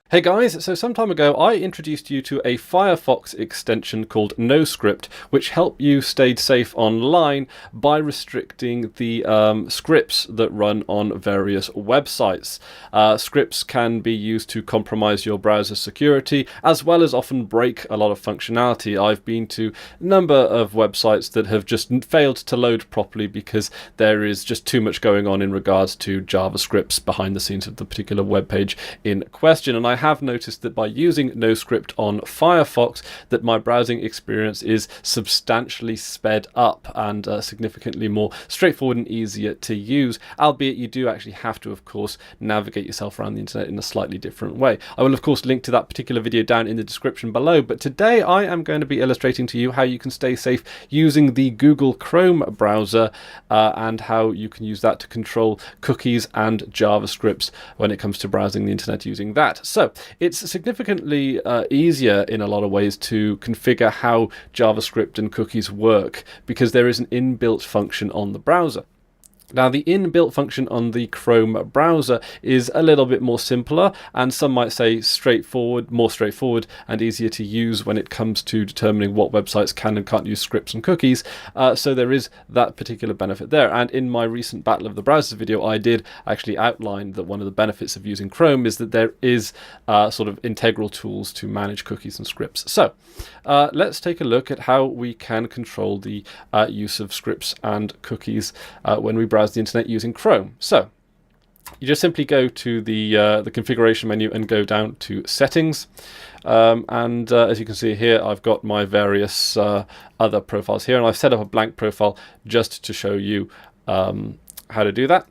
Hey guys, so some time ago I introduced you to a Firefox extension called NoScript, which help you stay safe online by restricting the scripts that run on various websites. Scripts can be used to compromise your browser's security, as well as often break a lot of functionality. I've been to a number of websites that have just failed to load properly because there is just too much going on in regards to JavaScripts behind the scenes of the particular web page in question, and I have noticed that by using NoScript on Firefox that my browsing experience is substantially sped up and significantly more straightforward and easier to use, albeit you do actually have to, of course, navigate yourself around the internet in a slightly different way. I will, of course, link to that particular video down in the description below, but today I am going to be illustrating to you how you can stay safe using the Google Chrome browser and how you can use that to control cookies and JavaScript when it comes to browsing the internet using that. So it's significantly easier in a lot of ways to configure how JavaScript and cookies work because there is an inbuilt function on the browser. Now, the inbuilt function on the Chrome browser is a little bit more simpler, and some might say more straightforward and easier to use when it comes to determining what websites can and can't use scripts and cookies. So there is that particular benefit there. And in my recent Battle of the Browsers video, I did actually outline that one of the benefits of using Chrome is that there is sort of integral tools to manage cookies and scripts. So let's take a look at how we can control the use of scripts and cookies when we browse the internet using Chrome. So you just simply go to the configuration menu and go down to settings, and as you can see here, I've got my various other profiles here, and I've set up a blank profile just to show you how to do that.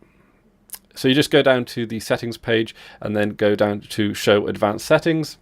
So you just go down to the settings page and then go down to show advanced settings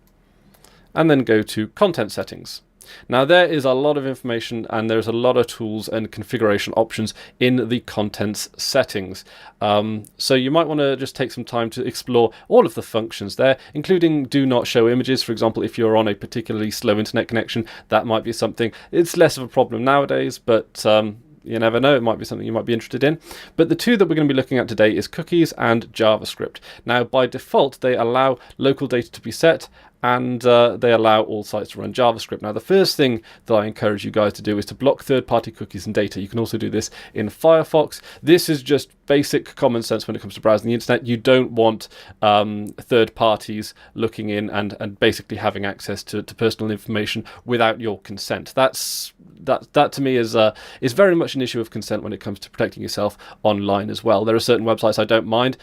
and then go to content settings. Now, there is a lot of information and there's a lot of tools and configuration options in the contents settings. So you might want to just take some time to explore all of the functions there, including do not show images. For example, if you're on a particularly slow internet connection, that might be something. It's less of a problem nowadays, but you never know, it might be something you might be interested in. But the two that we're going to be looking at today is cookies and JavaScript. Now, by default, they allow local data to be set, and they allow all sites to run JavaScript. Now, the first thing that I encourage you guys to do is to block third-party cookies and data. You can also do this in Firefox. This is just basic common sense when it comes to browsing the internet. You don't want third parties looking in and basically having access to personal information without your consent. That to me is very much an issue of consent when it comes to protecting yourself online as well. There are certain websites I don't mind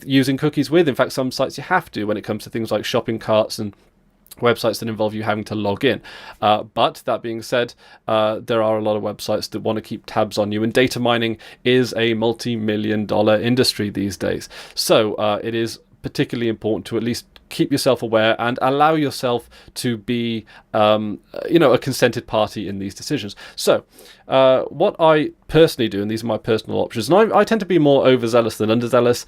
using cookies with. In fact, some sites you have to when it comes to things like shopping carts and websites that involve you having to log in. But that being said, there are a lot of websites that want to keep tabs on you, and data mining is a multi-million-dollar industry these days. So it is particularly important to at least keep yourself aware and allow yourself to be a consented party in these decisions. So what I personally do, and these are my personal options, and I tend to be more overzealous than underzealous,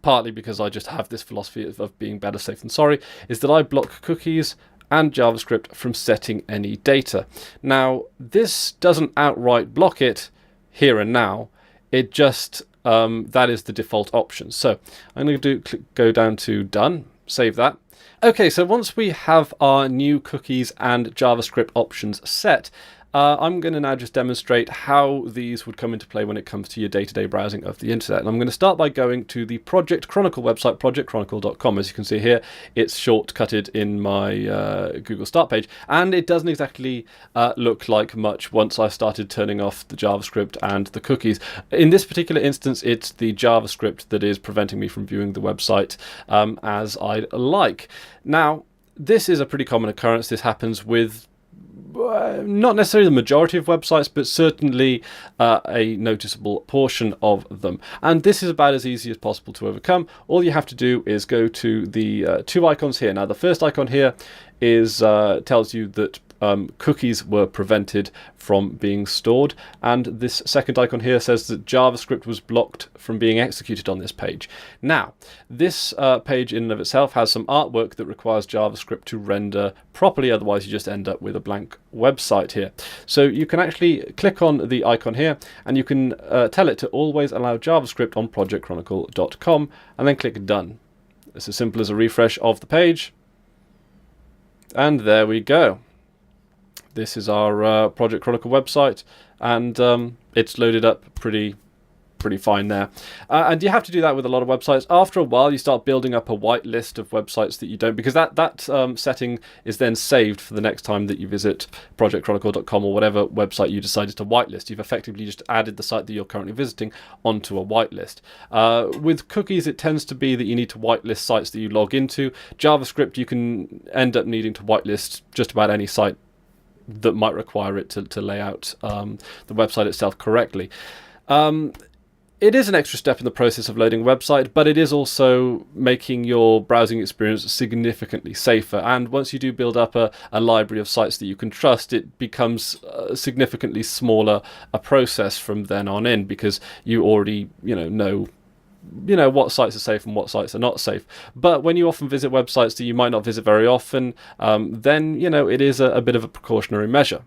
partly because I just have this philosophy of being better safe than sorry, is that I block cookies and JavaScript from setting any data. Now, this doesn't outright block it here and now. It just that is the default option. So I'm going to go down to done, save that. Okay, so once we have our new cookies and JavaScript options set, I'm going to now just demonstrate how these would come into play when it comes to your day-to-day browsing of the internet. And I'm going to start by going to the Project Chronicle website, projectchronicle.com. As you can see here, it's shortcutted in my Google Start page, and it doesn't exactly look like much once I started turning off the JavaScript and the cookies. In this particular instance, it's the JavaScript that is preventing me from viewing the website as I'd like. Now, this is a pretty common occurrence. This happens with not necessarily the majority of websites, but certainly a noticeable portion of them. And this is about as easy as possible to overcome. All you have to do is go to the two icons here. Now, the first icon here is tells you that cookies were prevented from being stored, and this second icon here says that JavaScript was blocked from being executed on this page. Now, this page in and of itself has some artwork that requires JavaScript to render properly, otherwise you just end up with a blank website here. So you can actually click on the icon here and you can tell it to always allow JavaScript on projectchronicle.com and then click done. It's as simple as a refresh of the page. And there we go. This is our Project Chronicle website, and it's loaded up pretty fine there. And you have to do that with a lot of websites. After a while, you start building up a white list of websites that you don't, because that setting is then saved for the next time that you visit projectchronicle.com or whatever website you decided to whitelist. You've effectively just added the site that you're currently visiting onto a whitelist. With cookies, it tends to be that you need to whitelist sites that you log into. JavaScript, you can end up needing to whitelist just about any site that might require it to lay out the website itself correctly. It is an extra step in the process of loading a website, but it is also making your browsing experience significantly safer. And once you do build up a library of sites that you can trust, it becomes significantly smaller a process from then on in, because you already know what sites are safe and what sites are not safe. But when you often visit websites that you might not visit very often, then it is a bit of a precautionary measure.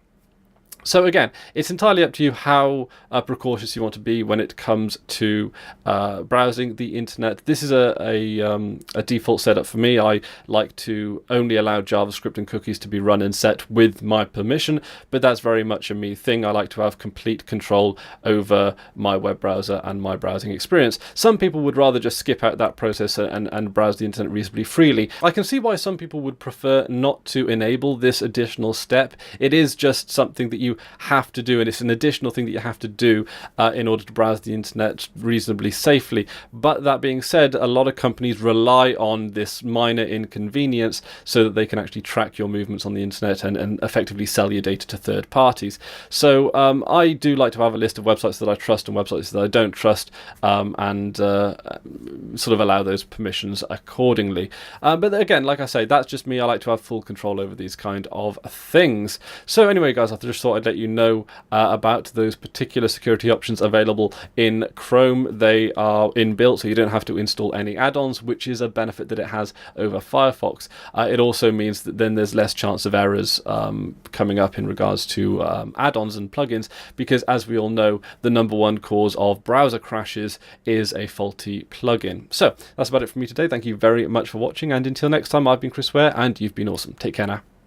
So again, it's entirely up to you how precautious you want to be when it comes to browsing the internet. This is a default setup for me. I like to only allow JavaScript and cookies to be run and set with my permission, but that's very much a me thing. I like to have complete control over my web browser and my browsing experience. Some people would rather just skip out that process and browse the internet reasonably freely. I can see why some people would prefer not to enable this additional step. It is just something that you have to do, and it's an additional thing that you have to do in order to browse the internet reasonably safely. But that being said, a lot of companies rely on this minor inconvenience so that they can actually track your movements on the internet and effectively sell your data to third parties. So I do like to have a list of websites that I trust and websites that I don't trust, and sort of allow those permissions accordingly. But again, like I say, that's just me. I like to have full control over these kind of things. So anyway, guys, I just thought I'd let you know about those particular security options available in Chrome. They are inbuilt, so you don't have to install any add-ons, which is a benefit that it has over Firefox. It also means that then there's less chance of errors coming up in regards to add-ons and plugins, because as we all know, the number one cause of browser crashes is a faulty plugin. So that's about it for me today. Thank you very much for watching, and until next time, I've been Chris Ware, and you've been awesome. Take care now.